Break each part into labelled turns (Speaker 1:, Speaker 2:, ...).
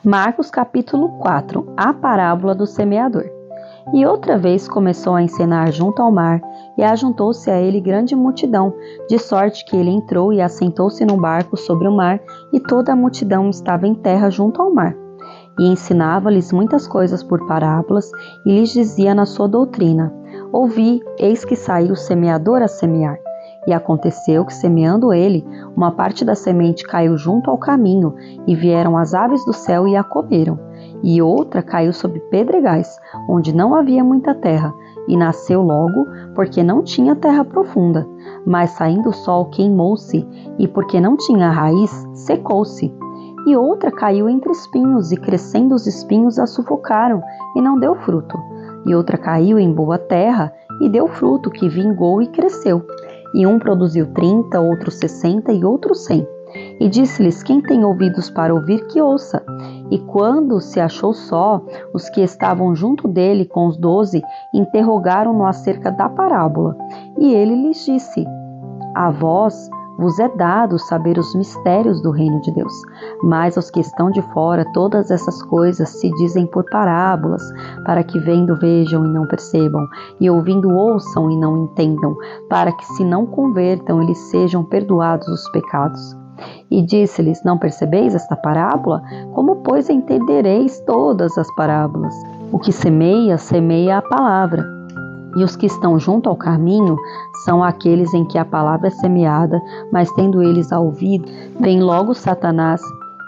Speaker 1: Marcos capítulo 4, a parábola do semeador. E outra vez começou a ensinar junto ao mar, e ajuntou-se a ele grande multidão, de sorte que ele entrou e assentou-se no barco sobre o mar, e toda a multidão estava em terra junto ao mar. E ensinava-lhes muitas coisas por parábolas, e lhes dizia na sua doutrina: Ouvi, eis que saiu o semeador a semear. E aconteceu que, semeando ele, uma parte da semente caiu junto ao caminho, e vieram as aves do céu e a comeram. E outra caiu sobre pedregais, onde não havia muita terra, e nasceu logo, porque não tinha terra profunda. Mas saindo o sol queimou-se, e porque não tinha raiz, secou-se. E outra caiu entre espinhos, e crescendo os espinhos a sufocaram, e não deu fruto. E outra caiu em boa terra, e deu fruto, que vingou e cresceu. E um produziu 30, outro 60 e outro 100. E disse-lhes: Quem tem ouvidos para ouvir, que ouça. E quando se achou só, os que estavam junto dele com os 12 interrogaram-no acerca da parábola. E ele lhes disse: A vós vos é dado saber os mistérios do reino de Deus, mas aos que estão de fora todas essas coisas se dizem por parábolas, para que vendo vejam e não percebam, e ouvindo ouçam e não entendam, para que se não convertam eles sejam perdoados os pecados. E disse-lhes: Não percebeis esta parábola? Como, pois, entendereis todas as parábolas? O que semeia, semeia a palavra. E os que estão junto ao caminho são aqueles em que a palavra é semeada, mas tendo eles a ouvido, vem logo Satanás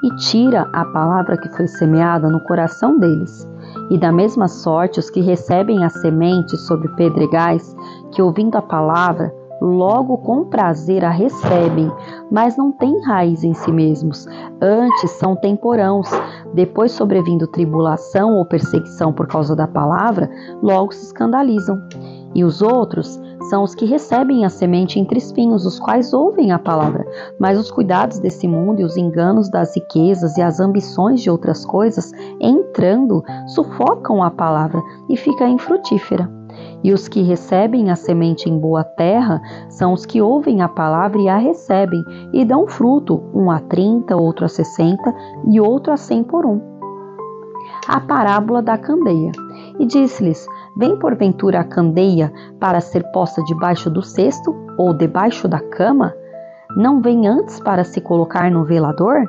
Speaker 1: e tira a palavra que foi semeada no coração deles. E da mesma sorte os que recebem a semente sobre pedregais, que ouvindo a palavra, logo com prazer a recebem, mas não têm raiz em si mesmos, antes são temporãos. Depois, sobrevindo tribulação ou perseguição por causa da palavra, logo se escandalizam. E os outros são os que recebem a semente entre espinhos, os quais ouvem a palavra, mas os cuidados desse mundo e os enganos das riquezas e as ambições de outras coisas, entrando, sufocam a palavra e fica infrutífera. E os que recebem a semente em boa terra são os que ouvem a palavra e a recebem, e dão fruto, um a 30, outro a 60 e outro a 100 por um. A parábola da candeia. E disse-lhes: Vem porventura a candeia para ser posta debaixo do cesto ou debaixo da cama? Não vem antes para se colocar no velador?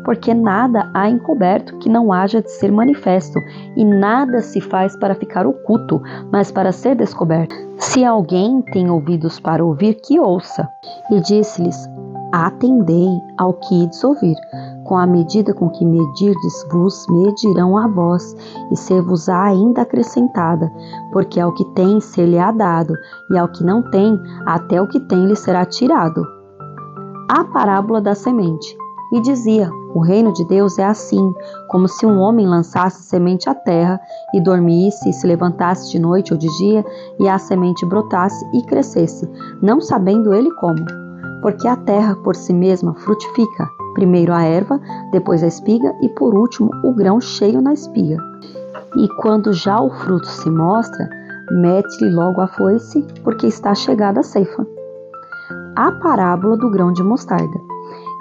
Speaker 1: Porque nada há encoberto que não haja de ser manifesto, e nada se faz para ficar oculto, mas para ser descoberto. Se alguém tem ouvidos para ouvir, que ouça. E disse-lhes: Atendei ao que ides ouvir. Com a medida com que medirdes, vos medirão a vós, e ser-vos-á ainda acrescentada, porque ao que tem ser-lhe-á dado, e ao que não tem, até o que tem lhe será tirado. A parábola da semente. E dizia: O reino de Deus é assim, como se um homem lançasse semente à terra, e dormisse, e se levantasse de noite ou de dia, e a semente brotasse e crescesse, não sabendo ele como. Porque a terra por si mesma frutifica, primeiro a erva, depois a espiga, e por último o grão cheio na espiga. E quando já o fruto se mostra, mete-lhe logo a foice, porque está chegada a ceifa. A parábola do grão de mostarda.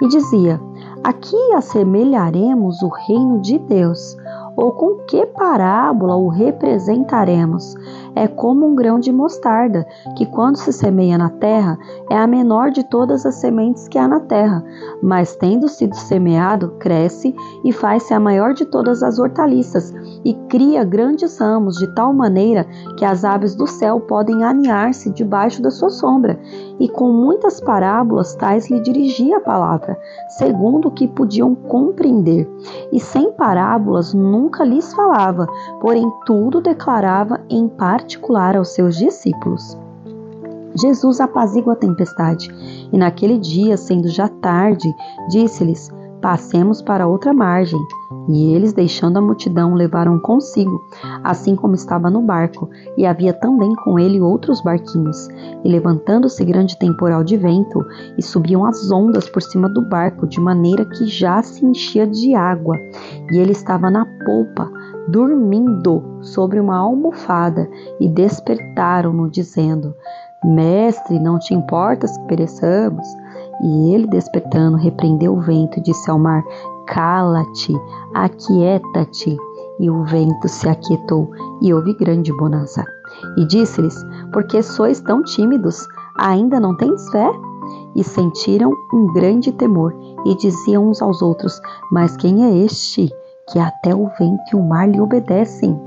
Speaker 1: E dizia: Aqui assemelharemos o reino de Deus, ou com que parábola o representaremos? É como um grão de mostarda, que quando se semeia na terra, é a menor de todas as sementes que há na terra, mas tendo sido semeado, cresce e faz-se a maior de todas as hortaliças, e cria grandes ramos, de tal maneira que as aves do céu podem aninhar-se debaixo da sua sombra. E com muitas parábolas tais lhe dirigia a palavra, segundo o que podiam compreender. E sem parábolas nunca lhes falava, porém tudo declarava em particular aos seus discípulos. Jesus apazigua a tempestade, e naquele dia, sendo já tarde, disse-lhes: Passemos para outra margem. E eles, deixando a multidão, levaram consigo, assim como estava no barco, e havia também com ele outros barquinhos. E levantando-se grande temporal de vento, e subiam as ondas por cima do barco, de maneira que já se enchia de água. E ele estava na polpa, dormindo sobre uma almofada, e despertaram-no, dizendo: Mestre, não te importas que pereçamos? E ele, despertando, repreendeu o vento e disse ao mar: Cala-te, aquieta-te. E o vento se aquietou, e houve grande bonança. E disse-lhes: Por que sois tão tímidos? Ainda não tendes fé? E sentiram um grande temor, e diziam uns aos outros: Mas quem é este, que até o vento e o mar lhe obedecem?